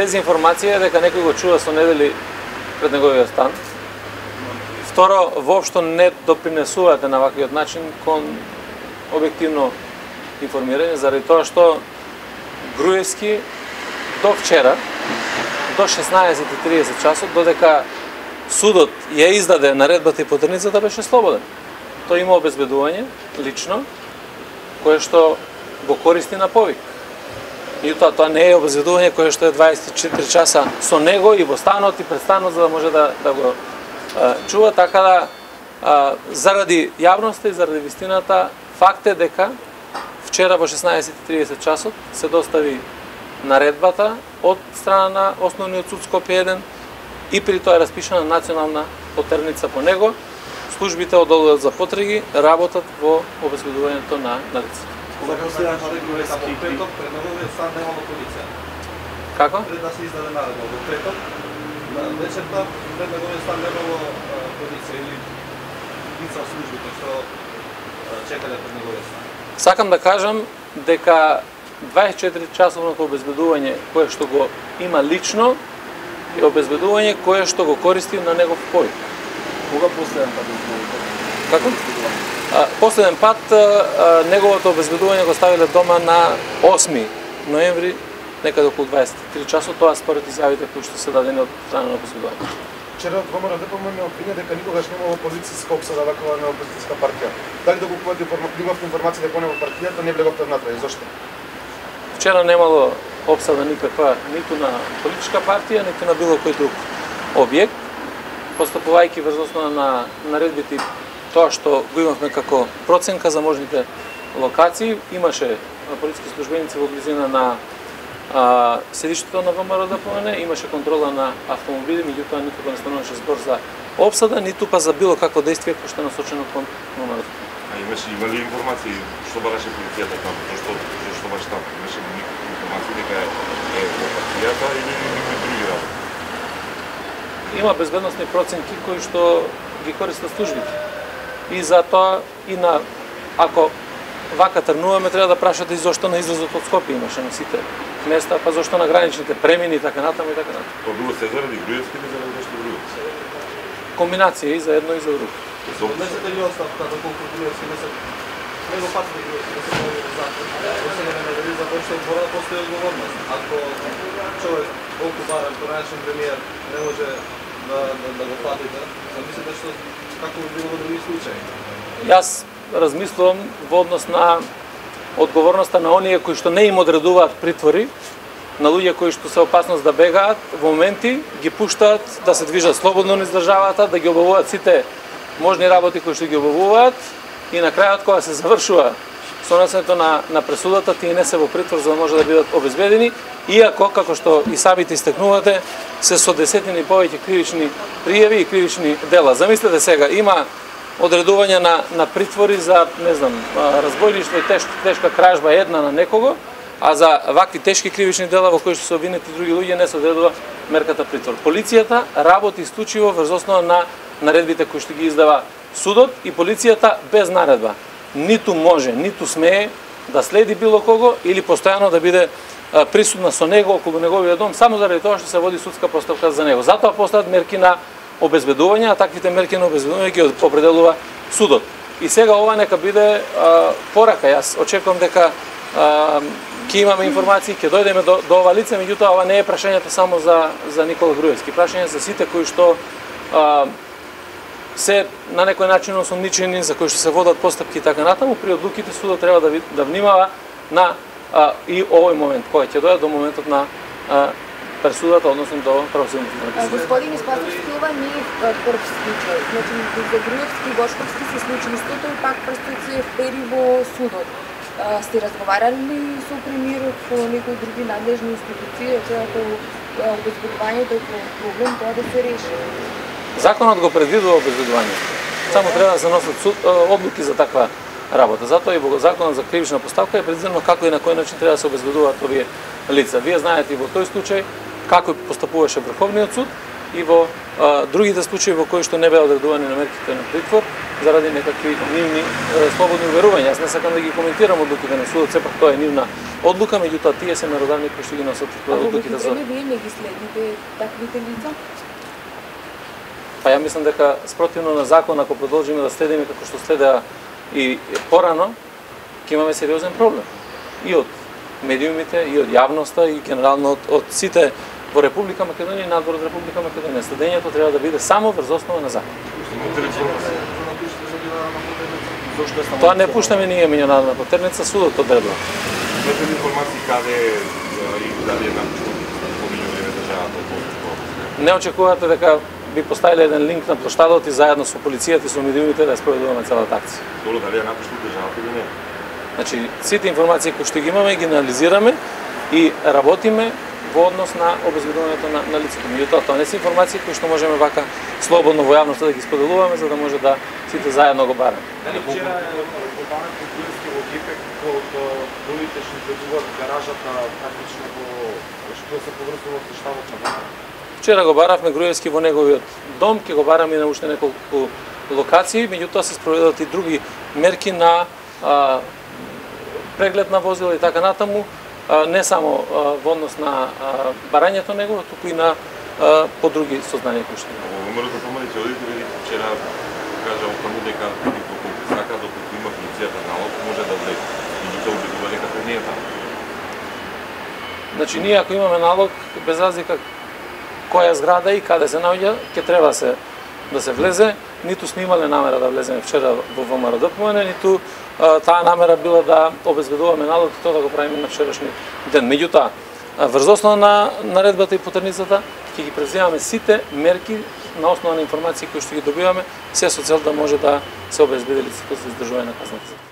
тези информации дека некој го чува со недели пред неговиот стан. Второ, воопшто не допринесувате на ваквиот начин кон објективно информирање, заради тоа што Груевски до вчера, до 16:30 часот, додека судот ја издаде наредбата и потерницата, беше слободен. Тој има обезбедување лично, кое што го користи на повик. И тоа не е обезбедување кое што е 24 часа со него и во станот и пред станот, за да може да го чува, така да заради јавноста и заради вистината, факт е дека вчера во 16:30 часот се достави наредбата од страна на Основниот суд Скопје 1 и при тоа е распишана национална потерница по него. Службите од одделот за потреги работат во обезбедувањето на лицето. Како? Пред да се издаде наредба во петок, вечерта пред неговиот стан немало полиција или лица од службите што чекале пред неговиот стан. Сакам да кажам дека 24-часовното обезбедување кое што го има лично е обезбедување кое што го користи на негов повик. Кога последен пат Како? Последен пат неговото обезбедување го ставиле дома на 8 ноември, некаде околу 23 часот, тоа според изјавите кои што се дадени од страна на обезбедување. Вчера од ВМРО ДПМН обвиня дека никогаш немало полициска обсада ваква на опозицијска партија. Дали да го купувате информација дека не во партијата, не влеговте внатре, зошто? Вчера немало обсада никаква ниту на политичка партија, ниту на било кој друг објект. Постапувајќи врз основа на наредбите, тоа што го имавме како проценка за можните локации, имаше полициски службеници во близина на седиштето на ВМРО ДПМН, имаше контрола на автомобили, меѓутоа никога не стануваше збор за обсада, ниту па за било какво действие кој што е насочено кон ВМРО ДПМН. Има ли информации што бараше полицијата таму? Зашто баш таму? Имаше ли никакви информации дека е во партијата или некои други работи? Има безбедносни проценки кои што ги користат службите. И затоа и на ако вака тргнуваме, треба да прашате и зошто на излезот од Скопје имаше на сите места, па зошто на граничните премини и така натаму и така натаму. Тоа било се заради Груевски или заради нешто друго? Комбинација и за едно и за друго. Однесете ли оставка доколку Груевски не се него патите Груевски да се прави закон, да се не дали за тоа што мора да постои одговорност. Ако човек колку барем поранешен премиер не може да го платите, замислите што како би било во други случаи? Јас размислувам во однос на одговорноста на оние кои што не им одредуваат притвори, на луѓе кои што се опасност да бегаат, во моменти ги пуштаат да се движат слободно низ државата, да ги обавуваат сите можни работи кои што ги обавуваат и на крајот кога се завршува сонесето на пресудата, тие не се во притвор за да може да бидат обезбедени, иако, како што и самите истакнувате, се со десетини повеќе кривични пријави и кривични дела. Замислете сега, има одредување на притвори за, не знам, разбојништво и тешка кражба една на некого, а за вакви тешки кривични дела во кои што се обвинети други луѓе не се одредува мерката притвор. Полицијата работи исклучиво врз основа на наредбите кои што ги издава судот и полицијата без наредба ниту може, ниту смее да следи било кого или постојано да биде присутна со него околу неговиот дом само заради тоа што се води судска постапка за него. Затоа постојат мерки на обезбедување, а таквите мерки на обезбедување ги определува судот. И сега ова нека биде порака. Јас очекувам дека ќе имаме информации, ќе дојдеме до ова лице, меѓутоа ова не е прашањето само за Никола Груевски, прашање за сите кои што се на некој начин осомничени, за кои што се водат постапки и така натаму, при одлуките судот треба да внимава на и овој момент, кој ќе дојде до моментот на пресудата, односно до правосудното наказание. Господин Испасовски, ова не е прв случај. Значи, за Груевски и Бошковски се случи истото и пак предстои се впери во судот. Сте разговарали ли со премиерот, со некои други надлежни институции, ако обезбедувањето е проблем, тоа да се реши? Законот го предвидува обезбедувањето. Само треба да се носат одлуки за таква работа. Затоа и во Законот за кривична поставка е предвидено како и на кој начин треба да се обезбедуваат овие лица. Вие знаете и во тој случај како постапуваше Врховниот суд и во другите случаи во кои што не беа одредувани на мерките на притвор заради некакви нивни слободни уверувања. Јас не сакам да ги коментирам одлуките на судот, сепак тоа е нивна одлука, меѓутоа тие се меродавни кои што ги носат одлуките за. Вие не ги следите таквите лица? Па ја мислам дека спротивно на закон, ако продолжиме да следиме како што следеа и порано, ќе имаме сериозен проблем. И од медиумите, и од јавноста, и генерално од сите во Република Македонија и надвор од Република Македонија. Следењето треба да биде само врз основа на закон. Тоа не пуштаме ние меѓународна потерница, судот одредува. Имате ли информации каде и дали е напуштено помеѓу време државата? Не очекувате дека би поставиле еден линк на площадот и заедно со полицијата и со медиумите да ја спроведуваме целата акција. Долу дали е напуштено државата или не? Значи, сите информации кои што ги имаме ги анализираме и работиме во однос на обезбедувањето на лицето. Меѓутоа, тоа не се информации кои што можеме вака слободно во јавноста да ги споделуваме за да може да сите заедно го бараме. Дали вчера попаднат во Груевски во Гипек од другите што предуват гаражата практично што се поврзува со штабот на Варна? Вчера го баравме Груевски во неговиот дом, ќе го бараме и на уште неколку локации, меѓутоа се спроведат и други мерки на преглед на возила и така натаму, не само во однос на барањето него, туку и на по други сознанија кои што има. Умерот да помалите одите, вели вчера кажа окаму дека доколку сака, доколку има полицијата налог, може да влезе. Меѓутоа убедува дека тоа не е така. Значи, ние ако имаме налог, без разлика која зграда и каде се наоѓа, ќе треба да се влезе. Ниту сме имале намера да влеземе вчера во ВМРО-ДПМН, ниту таа намера била да обезбедуваме налог и тоа да го правиме на вчерашни ден. Меѓутоа, врз основа на наредбата и потерницата, ќе ги преземаме сите мерки на основа на информации кои што ги добиваме, се со цел да може да се обезбеди лицето за издржување на казната.